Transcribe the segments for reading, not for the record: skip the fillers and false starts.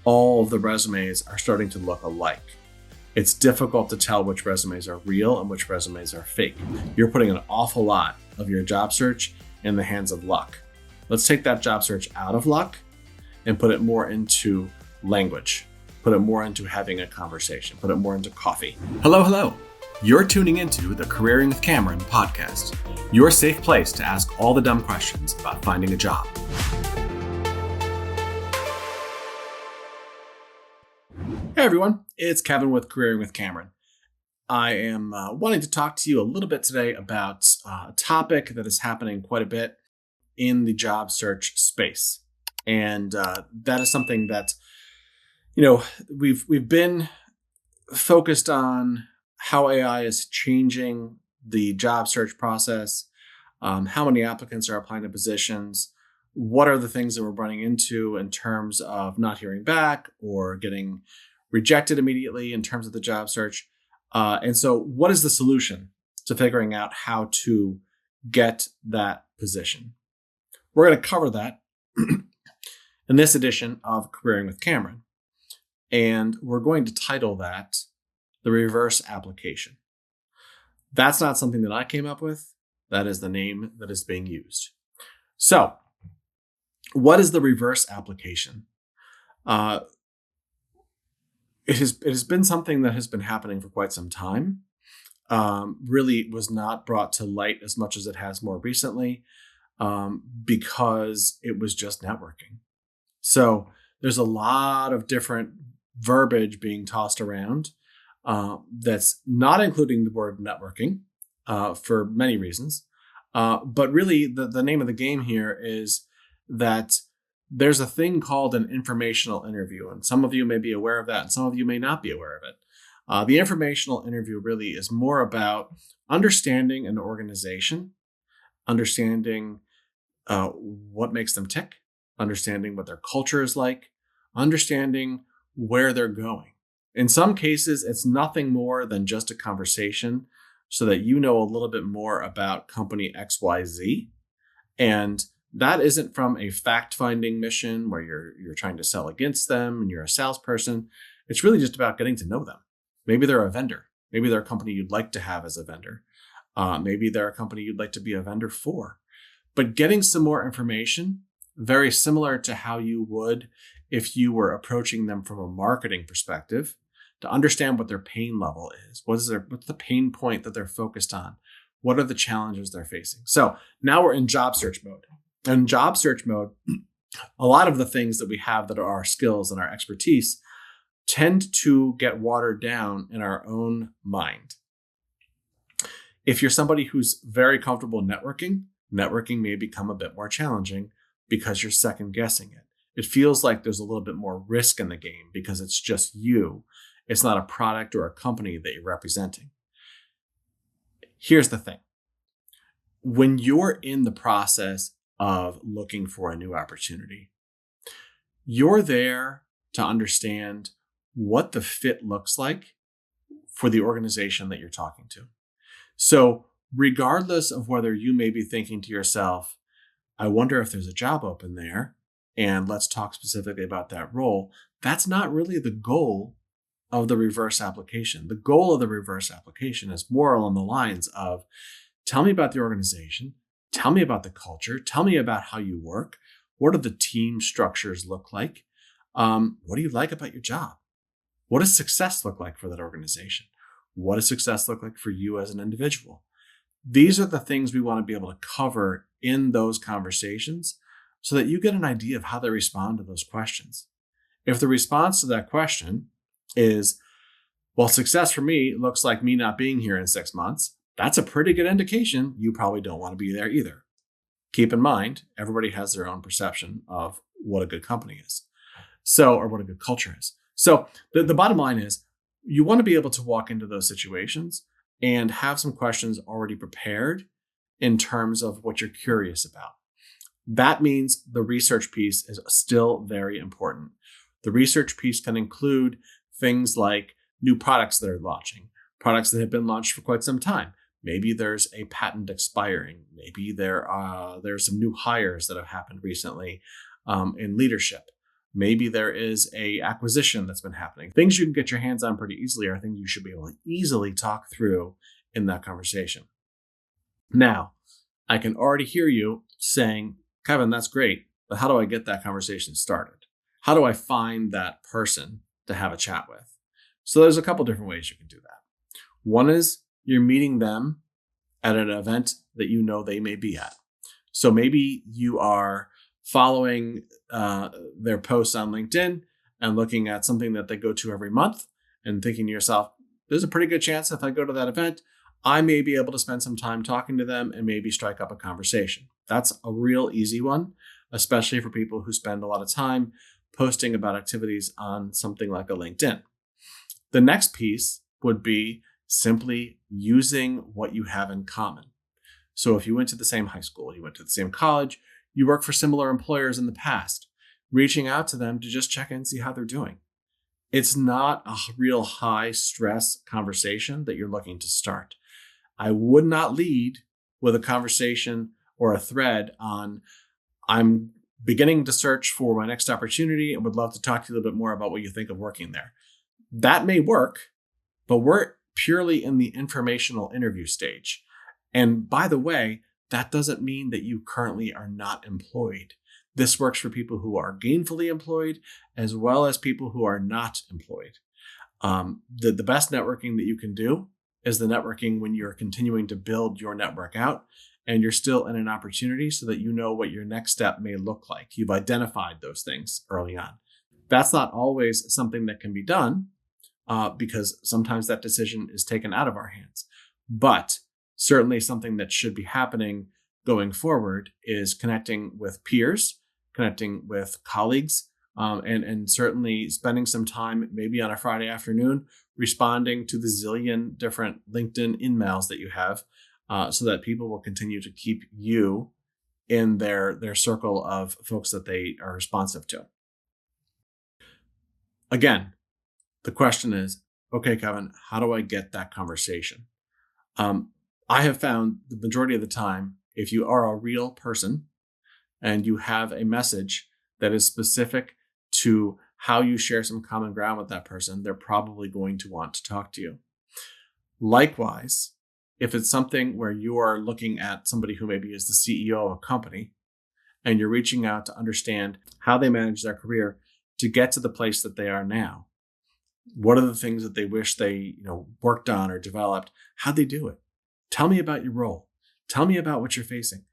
all of the resumes are starting to look alike. It's difficult to tell which resumes are real and which resumes are fake. You're putting an awful lot of your job search in the hands of luck. Let's take that job search out of luck and put it more into language, put it more into having a conversation, put it more into coffee. Hello. You're tuning into the Careering with Cameron podcast, your safe place to ask all the dumb questions about finding a job. Hey everyone, it's Kevin with Careering with Cameron. I am wanting to talk to you a little bit today about a topic that is happening quite a bit in the job search space. And that is something that, we've been focused on how AI is changing the job search process, how many applicants are applying to positions, what are the things that we're running into in terms of not hearing back or getting rejected immediately in terms of the job search. And so what is the solution to figuring out how to get that position? We're going to cover that in this edition of Careering with Cameron. And we're going to title that the reverse application. That's not something that I came up with. That is the name that is being used. So what is the reverse application? It has been something that has been happening for quite some time. Really was not brought to light as much as it has more recently because it was just networking. So there's a lot of different verbiage being tossed around that's not including the word networking for many reasons. But really the name of the game here is that there's a thing called an informational interview, and some of you may be aware of that, and some of you may not be aware of it. The informational interview really is more about understanding an organization, understanding what makes them tick, understanding what their culture is like, understanding where they're going. In some cases, it's nothing more than just a conversation so that you know a little bit more about company XYZ. And that isn't from a fact-finding mission where you're trying to sell against them and you're a salesperson. It's really just about getting to know them. Maybe they're a vendor. Maybe they're a company you'd like to have as a vendor. Maybe they're a company you'd like to be a vendor for. But getting some more information, very similar to how you would if you were approaching them from a marketing perspective, to understand what their pain level is. What's the pain point that they're focused on? What are the challenges they're facing? So now we're in job search mode. In job search mode, a lot of the things that we have that are our skills and our expertise tend to get watered down in our own mind. If you're somebody who's very comfortable networking may become a bit more challenging because you're second guessing it. It feels like there's a little bit more risk in the game because it's just you. It's not a product or a company that you're representing. Here's the thing. When you're in the process of looking for a new opportunity, you're there to understand what the fit looks like for the organization that you're talking to. So regardless of whether you may be thinking to yourself, I wonder if there's a job open there, and let's talk specifically about that role, that's not really the goal of the reverse application. The goal of the reverse application is more along the lines of, tell me about the organization, tell me about the culture, tell me about how you work, what do the team structures look like, what do you like about your job, what does success look like for that organization, what does success look like for you as an individual. These are the things we want to be able to cover in those conversations so that you get an idea of how they respond to those questions. If the response to that question is, well, success for me looks like me not being here in 6 months, that's a pretty good indication you probably don't want to be there either. Keep in mind, everybody has their own perception of what a good company is. Or what a good culture is. So the bottom line is you want to be able to walk into those situations and have some questions already prepared in terms of what you're curious about. That means the research piece is still very important. The research piece can include things like new products that are launching, products that have been launched for quite some time. Maybe there's a patent expiring. Maybe there's some new hires that have happened recently in leadership. Maybe there is a acquisition that's been happening. Things you can get your hands on pretty easily are things you should be able to easily talk through in that conversation. Now, I can already hear you saying, Kevin, that's great, but how do I get that conversation started? How do I find that person to have a chat with? So there's a couple different ways you can do that. One is you're meeting them at an event that you know they may be at. So maybe you are following their posts on LinkedIn and looking at something that they go to every month and thinking to yourself, there's a pretty good chance if I go to that event, I may be able to spend some time talking to them and maybe strike up a conversation. That's a real easy one, especially for people who spend a lot of time posting about activities on something like a LinkedIn. The next piece would be simply using what you have in common. So if you went to the same high school, you went to the same college, you worked for similar employers in the past, reaching out to them to just check in and see how they're doing. It's not a real high stress conversation that you're looking to start. I would not lead with a conversation or a thread on, I'm beginning to search for my next opportunity and would love to talk to you a little bit more about what you think of working there. That may work, but we're purely in the informational interview stage. And by the way, that doesn't mean that you currently are not employed. This works for people who are gainfully employed as well as people who are not employed. The best networking that you can do is the networking when you're continuing to build your network out and you're still in an opportunity so that you know what your next step may look like. You've identified those things early on. That's not always something that can be done because sometimes that decision is taken out of our hands. But certainly something that should be happening going forward is connecting with peers, connecting with colleagues, and certainly spending some time, maybe on a Friday afternoon, responding to the zillion different LinkedIn emails that you have so that people will continue to keep you in their circle of folks that they are responsive to. Again, the question is, okay, Kevin, how do I get that conversation? I have found the majority of the time, if you are a real person and you have a message that is specific to how you share some common ground with that person, they're probably going to want to talk to you. Likewise, if it's something where you are looking at somebody who maybe is the CEO of a company and you're reaching out to understand how they manage their career to get to the place that they are now, what are the things that they wish they worked on or developed? How'd they do it? Tell me about your role. Tell me about what you're facing.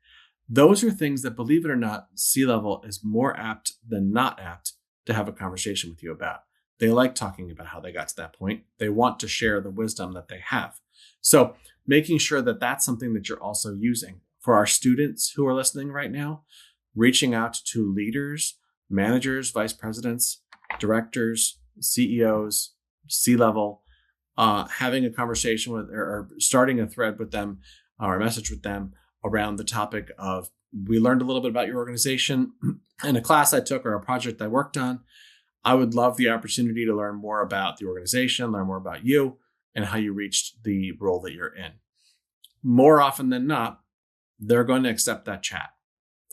Those are things that, believe it or not, C-level is more apt than not apt to have a conversation with you about. They like talking about how they got to that point. They want to share the wisdom that they have. So making sure that that's something that you're also using. For our students who are listening right now, reaching out to leaders, managers, vice presidents, directors, CEOs, C-level, having a conversation with or starting a thread with them or a message with them around the topic of, we learned a little bit about your organization in a class I took or a project I worked on. I would love the opportunity to learn more about the organization, learn more about you and how you reached the role that you're in. More often than not, they're going to accept that chat.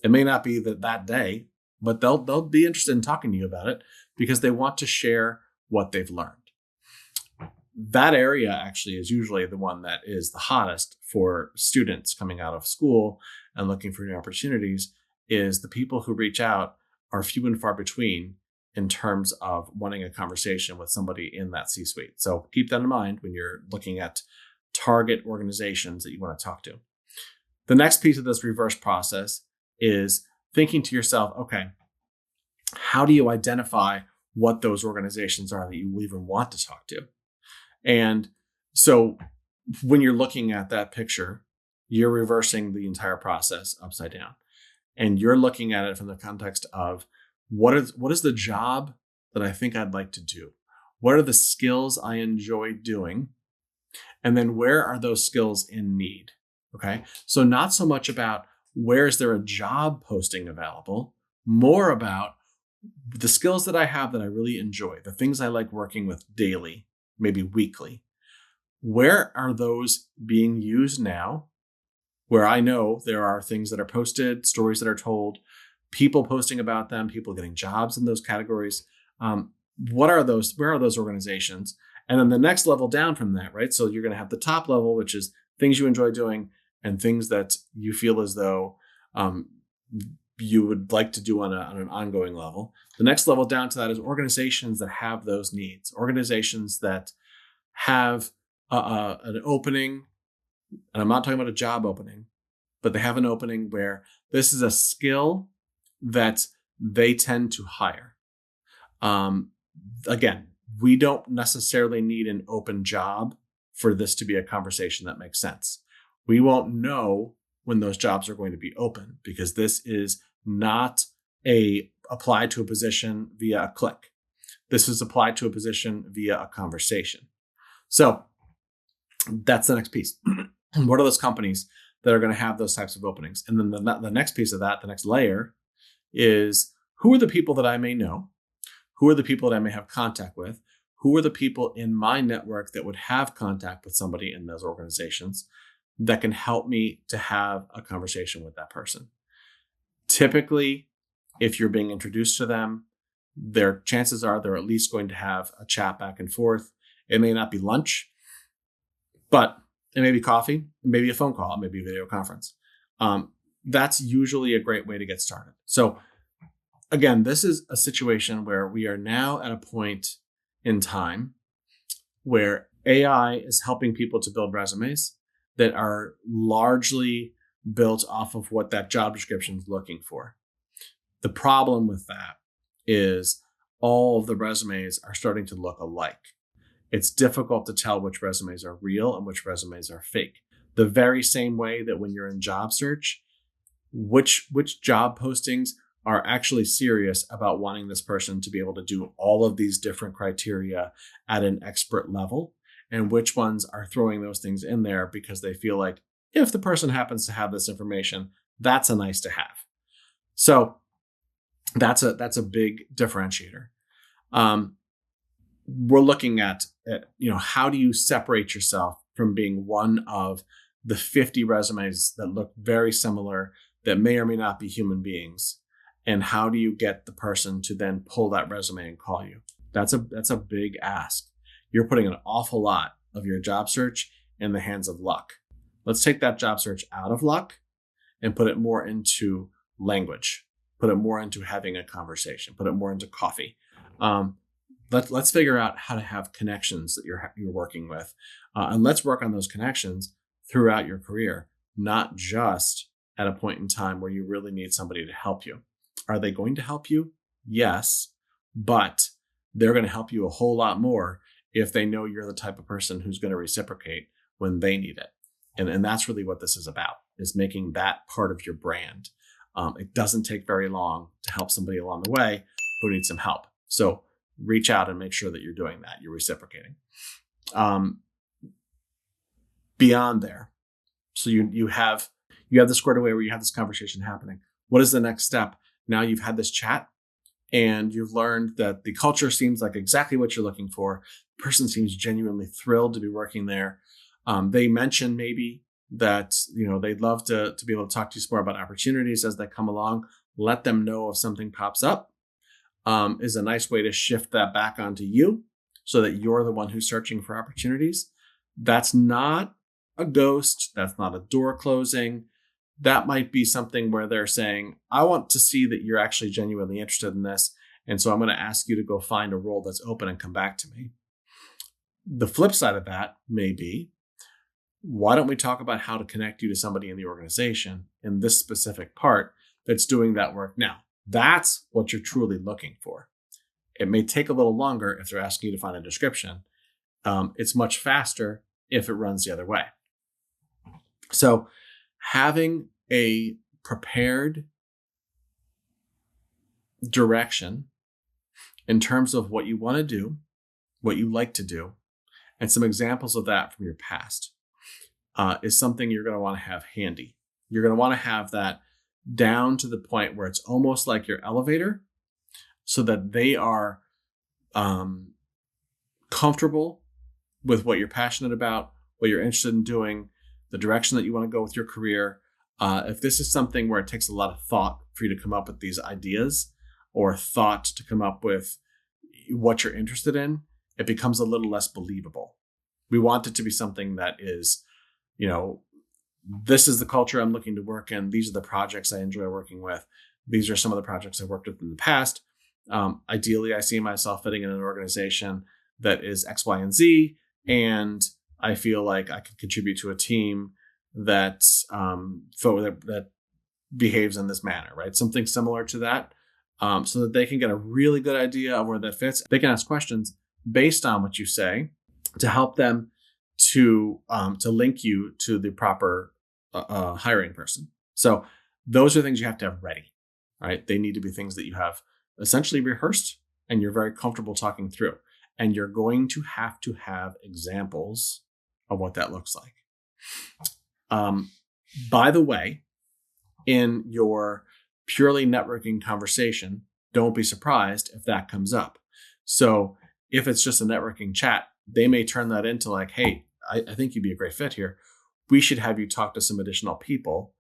It may not be that day, but they'll be interested in talking to you about it because they want to share what they've learned. That area actually is usually the one that is the hottest for students coming out of school and looking for new opportunities. Is the people who reach out are few and far between in terms of wanting a conversation with somebody in that C-suite. So keep that in mind when you're looking at target organizations that you want to talk to. The next piece of this reverse process is thinking to yourself, okay, how do you identify what those organizations are that you even want to talk to? And so when you're looking at that picture, you're reversing the entire process upside down. And you're looking at it from the context of what is the job that I think I'd like to do? What are the skills I enjoy doing? And then where are those skills in need? Okay. So not so much about where is there a job posting available, more about the skills that I have that I really enjoy, the things I like working with daily, maybe weekly. Where are those being used now? Where I know there are things that are posted, stories that are told, people posting about them, people getting jobs in those categories. What are those? Where are those organizations? And then the next level down from that, right? So you're going to have the top level, which is things you enjoy doing and things that you feel as though you would like to do on an ongoing level. The next level down to that is organizations that have those needs, organizations that have an opening, and I'm not talking about a job opening, but they have an opening where this is a skill that they tend to hire. Again, we don't necessarily need an open job for this to be a conversation that makes sense. We won't know when those jobs are going to be open because this is not applied to a position via a click. This is applied to a position via a conversation. So that's the next piece. What are those companies that are going to have those types of openings? And then the next piece of that, the next layer, is who are the people that I may know? Who are the people that I may have contact with? Who are the people in my network that would have contact with somebody in those organizations that can help me to have a conversation with that person? Typically, if you're being introduced to them, their chances are they're at least going to have a chat back and forth. It may not be lunch, but it may be coffee, it may be a phone call, it may be a video conference. That's usually a great way to get started. So again, this is a situation where we are now at a point in time where AI is helping people to build resumes that are largely built off of what that job description is looking for. The problem with that is all of the resumes are starting to look alike. It's difficult to tell which resumes are real and which resumes are fake. The very same way that when you're in job search, which job postings are actually serious about wanting this person to be able to do all of these different criteria at an expert level, and which ones are throwing those things in there because they feel like if the person happens to have this information, that's a nice to have. So that's a big differentiator. We're looking at how do you separate yourself from being one of the 50 resumes that look very similar that may or may not be human beings, and how do you get the person to then pull that resume and call you? That's a big ask. You're putting an awful lot of your job search in the hands of luck. Let's take that job search out of luck and put it more into language, put it more into having a conversation, put it more into coffee. Let's figure out how to have connections that you're working with, and let's work on those connections throughout your career, not just at a point in time where you really need somebody to help you. Are they going to help you? Yes, but they're going to help you a whole lot more if they know you're the type of person who's going to reciprocate when they need it. And that's really what this is about, is making that part of your brand. It doesn't take very long to help somebody along the way who needs some help. So reach out and make sure that you're doing that. You're reciprocating. Beyond there, so you have this squared away where you have this conversation happening. What is the next step? Now you've had this chat and you've learned that the culture seems like exactly what you're looking for. The person seems genuinely thrilled to be working there. They mentioned maybe that they'd love to be able to talk to you some more about opportunities as they come along. Let them know if something pops up. Is a nice way to shift that back onto you so that you're the one who's searching for opportunities. That's not a ghost. That's not a door closing. That might be something where they're saying, I want to see that you're actually genuinely interested in this. And so I'm going to ask you to go find a role that's open and come back to me. The flip side of that may be, why don't we talk about how to connect you to somebody in the organization in this specific part that's doing that work now? That's what you're truly looking for. It may take a little longer if they're asking you to find a description. It's much faster if it runs the other way. So having a prepared direction in terms of what you want to do, what you like to do, and some examples of that from your past is something you're going to want to have handy. You're going to want to have that down to the point where it's almost like your elevator, so that they are comfortable with what you're passionate about, what you're interested in doing, the direction that you want to go with your career, If this is something where it takes a lot of thought for you to come up with these ideas or thought to come up with what you're interested in, it becomes a little less believable. We want it to be something that is, this is the culture I'm looking to work in. These are the projects I enjoy working with. These are some of the projects I've worked with in the past. Ideally, I see myself fitting in an organization that is X, Y, and Z, and I feel like I can contribute to a team that that behaves in this manner, right? Something similar to that, so that they can get a really good idea of where that fits. They can ask questions based on what you say to help them to link you to the proper hiring person. So those are things you have to have ready, right? They need to be things that you have essentially rehearsed and you're very comfortable talking through. And you're going to have examples of what that looks like. By the way, in your purely networking conversation, don't be surprised if that comes up. So if it's just a networking chat, they may turn that into like, hey, I think you'd be a great fit here. We should have you talk to some additional people.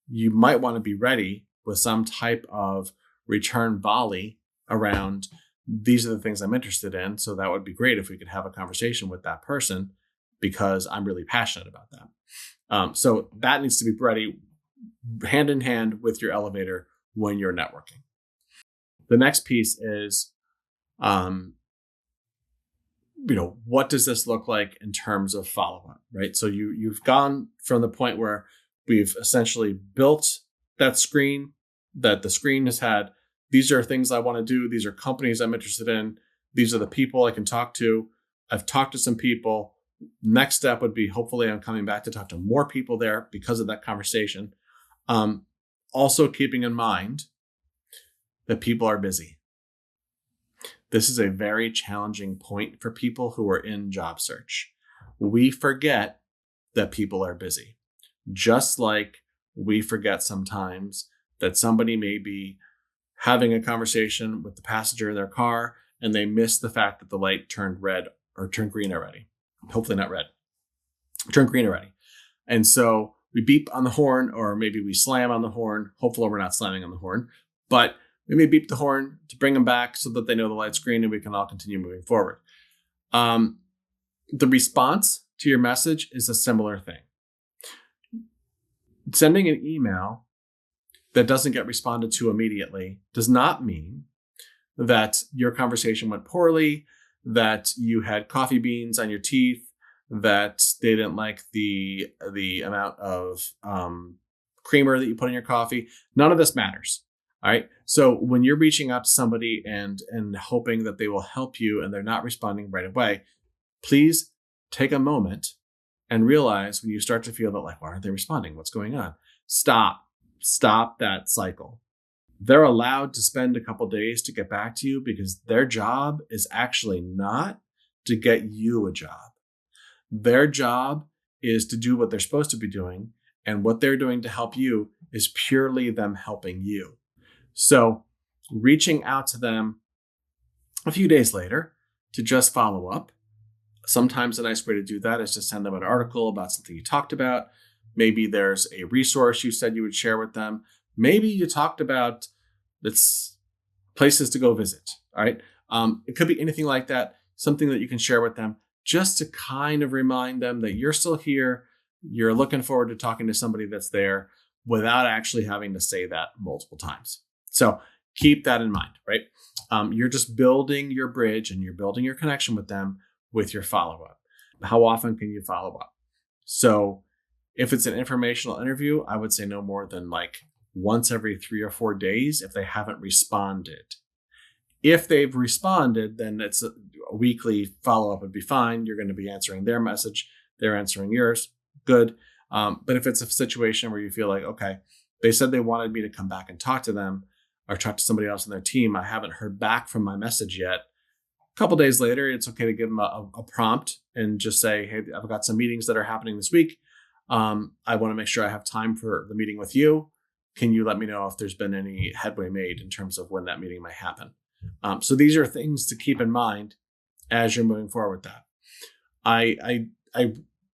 You might want to be ready with some type of return volley around, these are the things I'm interested in. So that would be great if we could have a conversation with that person because I'm really passionate about that. So that needs to be ready hand in hand with your elevator when you're networking. The next piece is, what does this look like in terms of follow-up, right? So you've gone from the point where we've essentially built that screen, that the screen has had, these are things I want to do. These are companies I'm interested in. These are the people I can talk to. I've talked to some people. Next step would be, hopefully I'm coming back to talk to more people there because of that conversation. Also keeping in mind that people are busy. This is a very challenging point for people who are in job search. We forget that people are busy, just like we forget sometimes that somebody may be having a conversation with the passenger in their car and they miss the fact that the light turned red or turned green already. Hopefully not red, turned green already. And so we beep on the horn, or maybe we slam on the horn. Hopefully we're not slamming on the horn, but we may beep the horn to bring them back so that they know the light's green and we can all continue moving forward. The response to your message is a similar thing. Sending an email that doesn't get responded to immediately does not mean that your conversation went poorly, that you had coffee beans on your teeth, that they didn't like the amount of creamer that you put in your coffee. None of this matters. All right. So when you're reaching out to somebody and hoping that they will help you and they're not responding right away, please take a moment and realize when you start to feel that, like, why aren't they responding? What's going on? Stop that cycle. They're allowed to spend a couple days to get back to you because their job is actually not to get you a job. Their job is to do what they're supposed to be doing. And what they're doing to help you is purely them helping you. So reaching out to them a few days later to just follow up. Sometimes a nice way to do that is to send them an article about something you talked about. Maybe there's a resource you said you would share with them. Maybe you talked about it's places to go visit. All right. It could be anything like that, something that you can share with them just to kind of remind them that you're still here. You're looking forward to talking to somebody that's there without actually having to say that multiple times. So keep that in mind, right? You're just building your bridge and you're building your connection with them with your follow-up. How often can you follow up? So if it's an informational interview, I would say no more than like once every 3 or 4 days if they haven't responded. If they've responded, then it's a weekly follow-up would be fine. You're going to be answering their message. They're answering yours. Good. But if it's a situation where you feel like, okay, they said they wanted me to come back and talk to them or talk to somebody else on their team, I haven't heard back from my message yet. A couple days later, it's okay to give them a prompt and just say, hey, I've got some meetings that are happening this week. I want to make sure I have time for the meeting with you. Can you let me know if there's been any headway made in terms of when that meeting might happen? So these are things to keep in mind as you're moving forward with that. I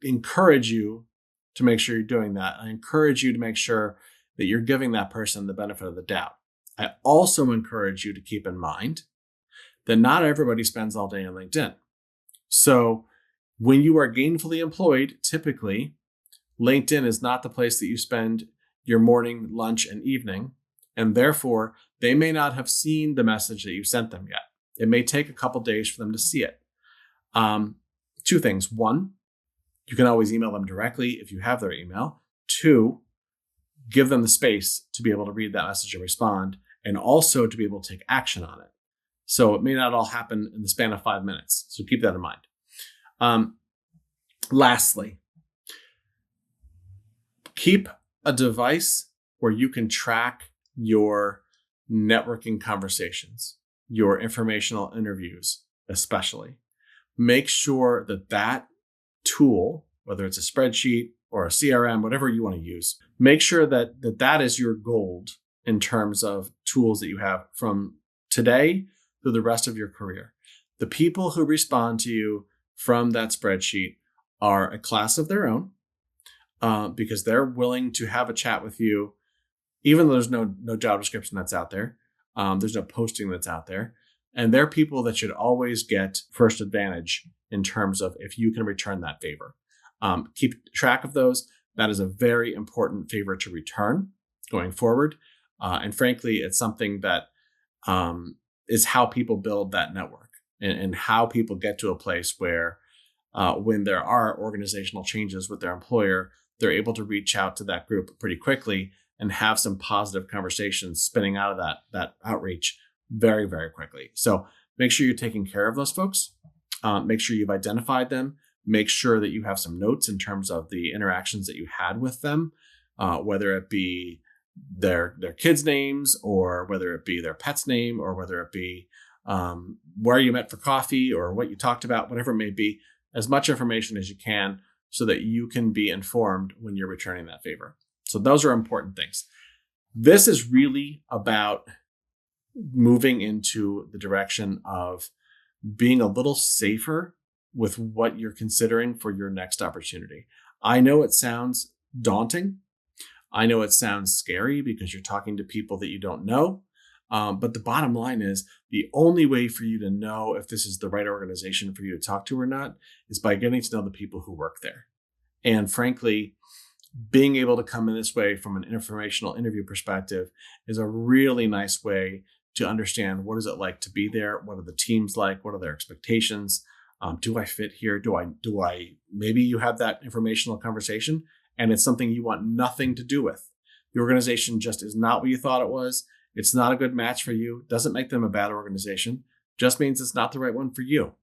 encourage you to make sure you're doing that. I encourage you to make sure that you're giving that person the benefit of the doubt. I also encourage you to keep in mind that not everybody spends all day on LinkedIn. So when you are gainfully employed, typically, LinkedIn is not the place that you spend your morning, lunch, and evening. And therefore, they may not have seen the message that you sent them yet. It may take a couple days for them to see it. Two things. One, you can always email them directly if you have their email. Two, give them the space to be able to read that message and respond, and also to be able to take action on it. So it may not all happen in the span of 5 minutes. So keep that in mind. Lastly, keep a device where you can track your networking conversations, your informational interviews, especially. Make sure that that tool, whether it's a spreadsheet or a CRM, whatever you want to use, make sure that that is your gold in terms of tools that you have from today through the rest of your career. The people who respond to you from that spreadsheet are a class of their own, because they're willing to have a chat with you, even though there's no job description that's out there. There's no posting that's out there. And they're people that should always get first advantage in terms of if you can return that favor. Keep track of those. That is a very important favor to return going forward. And frankly, it's something that is how people build that network and how people get to a place where when there are organizational changes with their employer, they're able to reach out to that group pretty quickly and have some positive conversations spinning out of that outreach very, very quickly. So make sure you're taking care of those folks. Make sure you've identified them. Make sure that you have some notes in terms of the interactions that you had with them, whether it be their kids' names, or whether it be their pet's name, or whether it be where you met for coffee or what you talked about, whatever it may be. As much information as you can so that you can be informed when you're returning that favor. So those are important things. This is really about moving into the direction of being a little safer with what you're considering for your next opportunity. I know it sounds daunting. I know it sounds scary because you're talking to people that you don't know. But the bottom line is the only way for you to know if this is the right organization for you to talk to or not is by getting to know the people who work there. And frankly, being able to come in this way from an informational interview perspective is a really nice way to understand what is it like to be there? What are the teams like? What are their expectations? Do I fit here? Do I, maybe you have that informational conversation and it's something you want nothing to do with. The organization just is not what you thought it was. It's not a good match for you. Doesn't make them a bad organization. Just means it's not the right one for you.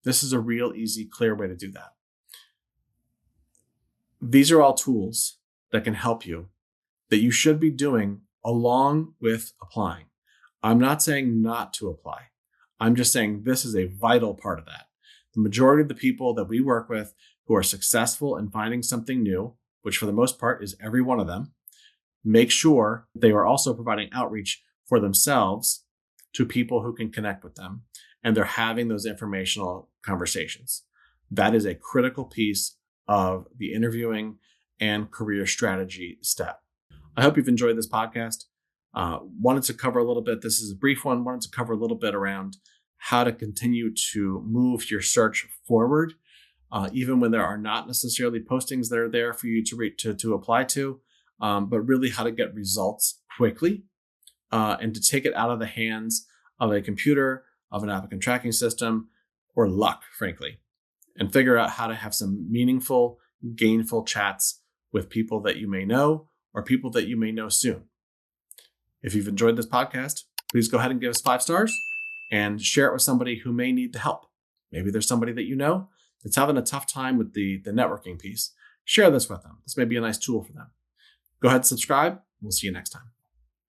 This is a real easy, clear way to do that. These are all tools that can help you that you should be doing along with applying. I'm not saying not to apply. I'm just saying this is a vital part of that. The majority of the people that we work with who are successful in finding something new, which for the most part is every one of them, make sure they are also providing outreach for themselves to people who can connect with them. And they're having those informational conversations. That is a critical piece of the interviewing and career strategy step. I hope you've enjoyed this podcast. Wanted to cover a little bit. This is a brief one. Wanted to cover a little bit around how to continue to move your search forward, even when there are not necessarily postings that are there for you to apply to, but really how to get results quickly and to take it out of the hands of a computer, of an applicant tracking system, or luck, frankly, and figure out how to have some meaningful, gainful chats with people that you may know or people that you may know soon. If you've enjoyed this podcast, please go ahead and give us 5 stars and share it with somebody who may need the help. Maybe there's somebody that you know that's having a tough time with the networking piece. Share this with them. This may be a nice tool for them. Go ahead and subscribe. We'll see you next time.